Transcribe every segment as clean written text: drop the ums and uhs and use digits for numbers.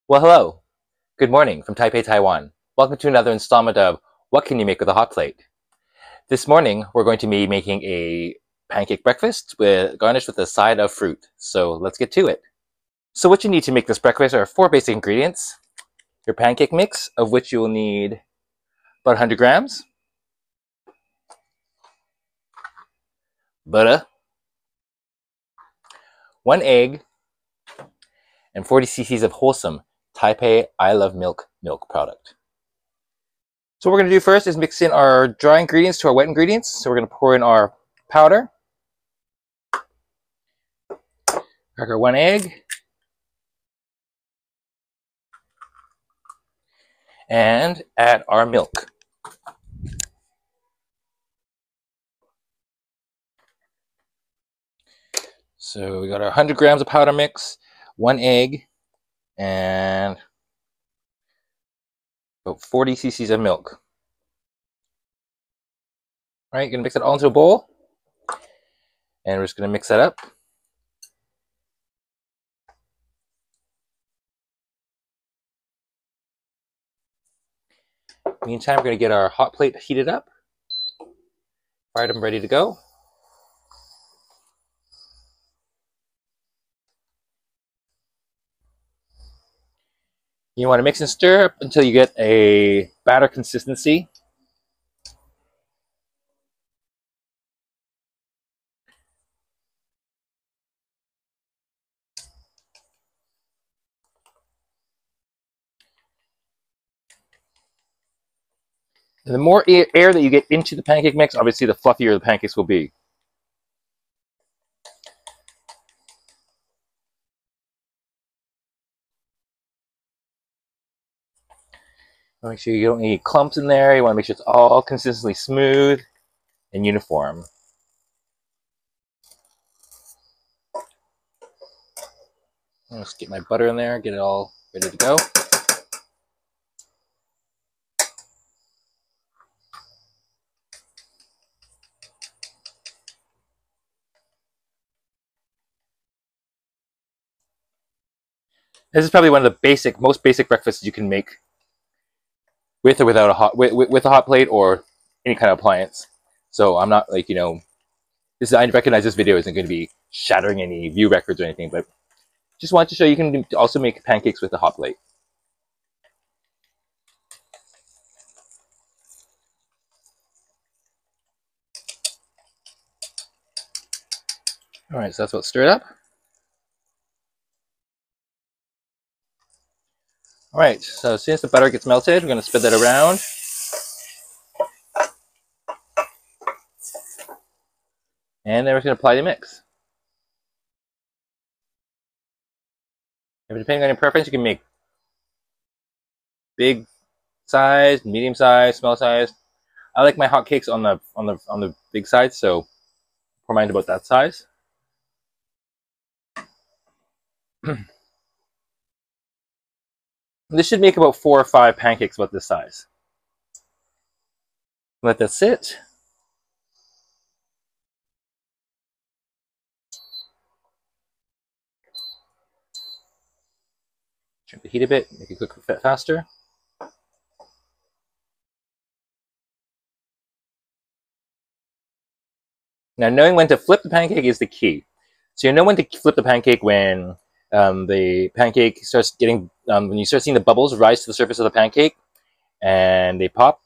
Well, hello. Good morning from Taipei, Taiwan. Welcome to another installment of What Can You Make with a Hot Plate? This morning, we're going to be making a pancake breakfast garnished with a side of fruit. So let's get to it. So what you need to make this breakfast are 4 basic ingredients. Your pancake mix, of which you will need about 100 grams. Butter. 1 egg. And 40 cc's of wholesome Taipei I Love Milk product. So what we're going to do first is mix in our dry ingredients to our wet ingredients. So we're going to pour in our powder, crack our 1 egg, and add our milk. So we got our 100 grams of powder mix, 1 egg, and about 40 cc's of milk. All right, you're going to mix it all into a bowl, and we're just going to mix that up. Meantime, we're going to get our hot plate heated up. Right, I'm ready to go. You want to mix and stir up until you get a batter consistency. And the more air that you get into the pancake mix, obviously the fluffier the pancakes will be. Make sure you don't need clumps in there. You want to make sure it's all consistently smooth and uniform. I'll just get my butter in there, get it all ready to go. This is probably one of the most basic breakfasts you can make with or without a with a hot plate or any kind of appliance. So I'm not like, I recognize this video isn't going to be shattering any view records or anything, but just wanted to show you can also make pancakes with a hot plate. All right, so that's what stirred up. All right, so as soon as the butter gets melted, we're going to spread that around. And then we're going to apply the mix. If depending on your preference, you can make big size, medium size, small size. I like my hot cakes on the big side, so pour mine about that size. This should make about 4 or 5 pancakes about this size. Let that sit. Turn the heat a bit, make it cook a bit faster. Now, knowing when to flip the pancake is the key. So you know when to flip the pancake when the pancake starts getting, when you start seeing the bubbles rise to the surface of the pancake and they pop,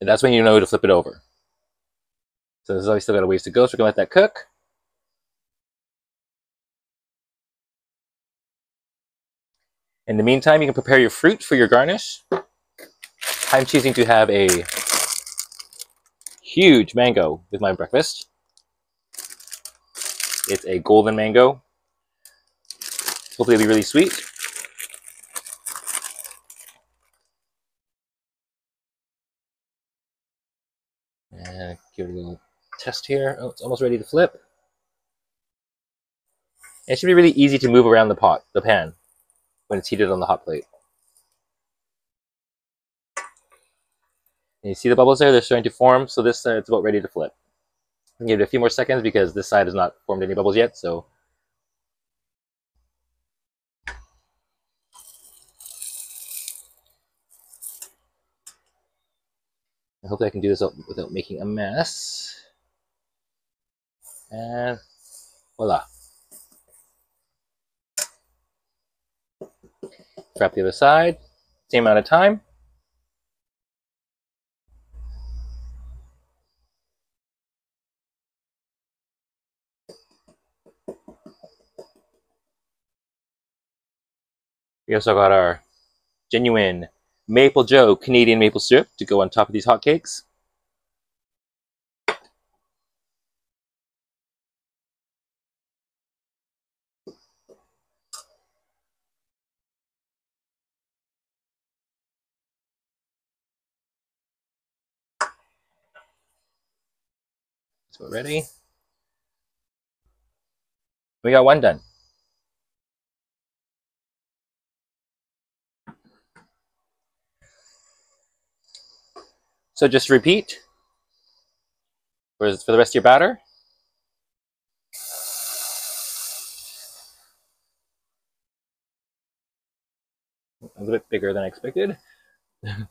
and that's when you know to flip it over. So there's always still got a ways to go, so we're going to let that cook. In the meantime, you can prepare your fruit for your garnish. I'm choosing to have a huge mango with my breakfast. It's a golden mango. Hopefully it'll be really sweet. And give it a little test here. Oh, it's almost ready to flip. It should be really easy to move around the pan, when it's heated on the hot plate. And you see the bubbles there? They're starting to form, so this side it's about ready to flip. I'll give it a few more seconds because this side has not formed any bubbles yet, so. Hopefully I can do this without making a mess. And voila. Wrap the other side. Same amount of time. We also got our genuine Maple Joe Canadian maple syrup to go on top of these hotcakes. So we're ready. We got one done. So just repeat for the rest of your batter. A little bit bigger than I expected. I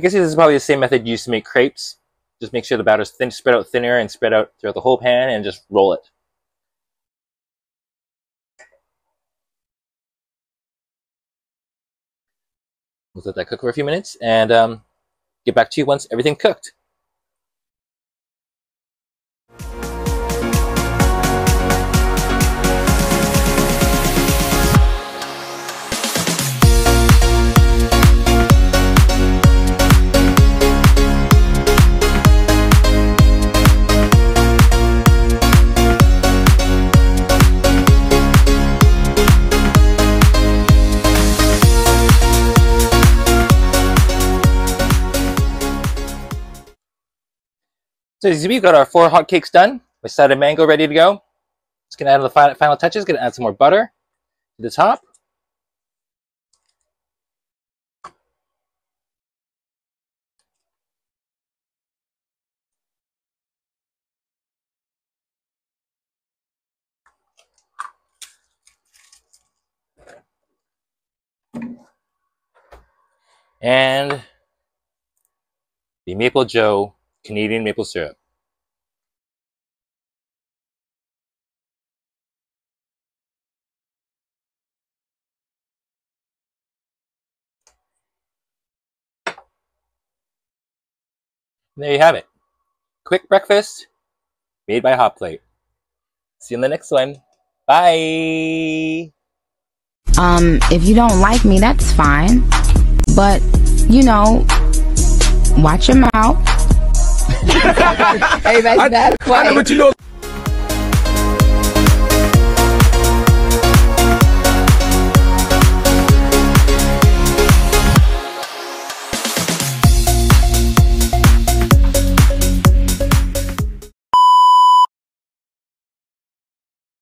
guess this is probably the same method used to make crepes. Just make sure the batter's thin, spread out thinner and spread out throughout the whole pan and just roll it. We'll let that cook for a few minutes and get back to you once everything's cooked. So as we've got our 4 hotcakes done, with side of mango ready to go. Just gonna add the final touches. Gonna add some more butter to the top. And the Maple Joe Canadian maple syrup. And there you have it. Quick breakfast made by Hot Plate. See you in the next one. Bye! If you don't like me, that's fine. But, you know, watch your mouth. Hey, that's funny. I know what you know.